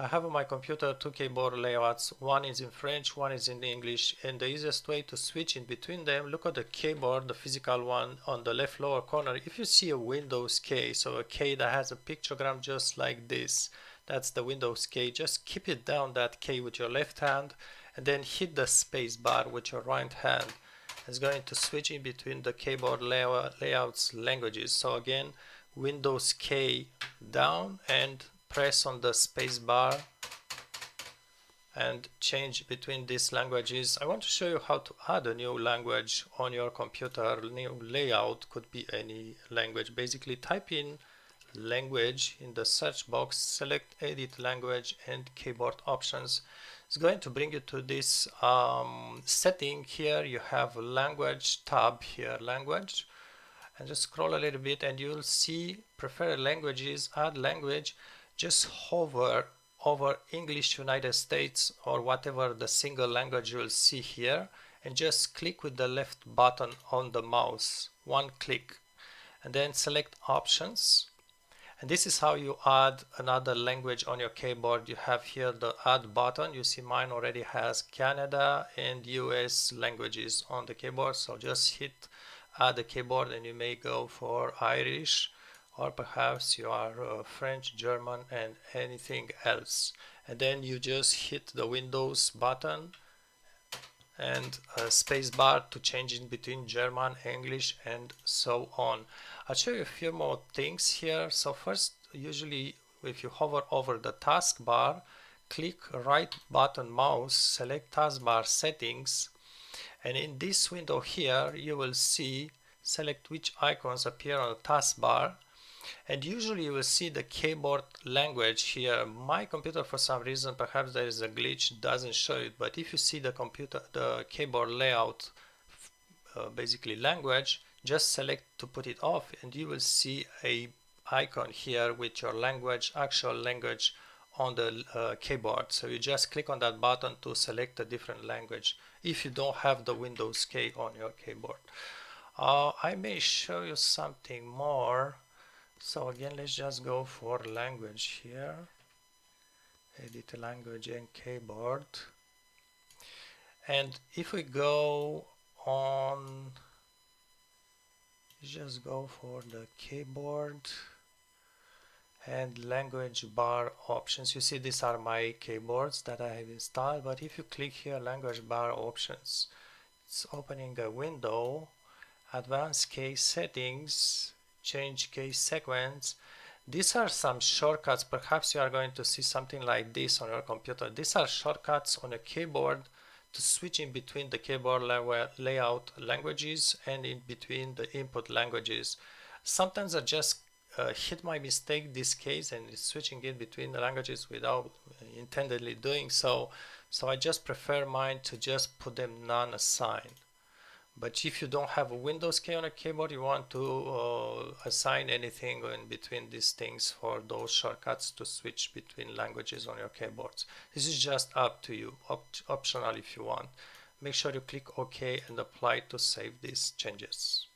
I have on my computer two keyboard layouts. One is in French, one is in English, and the easiest way to switch in between them, look at the keyboard, the physical one on the left lower corner. If you see a Windows K, so a K that has a pictogram just like this, that's the Windows K. Just keep it down, that K, with your left hand, and then hit the space bar with your right hand. It's going to switch in between the keyboard layouts languages. So again, Windows K down and press on the space bar and change between these languages. I want to show you how to add a new language on your computer. New layout could be any language. Basically type in language in the search box, select edit language and keyboard options. It's going to bring you to this setting. Here you have a language tab here, language, and just scroll a little bit and you'll see preferred languages, add language. Just hover over English United States or whatever the single language you'll see here, and just click with the left button on the mouse, one click, and then select options. And this is how you add another language on your keyboard. You have here the add button. You see mine already has Canada and US languages on the keyboard. So just hit add the keyboard and you may go for Irish, or perhaps you are French, German, and anything else. And then you just hit the Windows button and space bar to change in between German, English, and so on. I'll show you a few more things here. So first, usually if you hover over the taskbar, click right button mouse, select taskbar settings, and in this window here you will see select which icons appear on the taskbar, and usually you will see the keyboard language here. My computer, for some reason, perhaps there is a glitch, doesn't show it, but if you see the keyboard layout, basically language, just select to put it off and you will see a icon here with your language, actual language on the keyboard. So you just click on that button to select a different language if you don't have the Windows K on your keyboard. I may show you something more. So again, let's just go for language here, edit language and keyboard. And if we go on, just go for the keyboard and language bar options. You see these are my keyboards that I have installed, but if you click here language bar options, it's opening a window, advanced case settings, change case sequence. These are some shortcuts. Perhaps you are going to see something like this on your computer. These are shortcuts on a keyboard to switch in between the keyboard layout languages and in between the input languages. Sometimes I just hit my mistake this case and it's switching in between the languages without intendedly doing so. So I just prefer mine to just put them non-assigned. But if you don't have a Windows K on a keyboard, you want to assign anything in between these things for those shortcuts to switch between languages on your keyboards. This is just up to you, optional if you want. Make sure you click OK and apply to save these changes.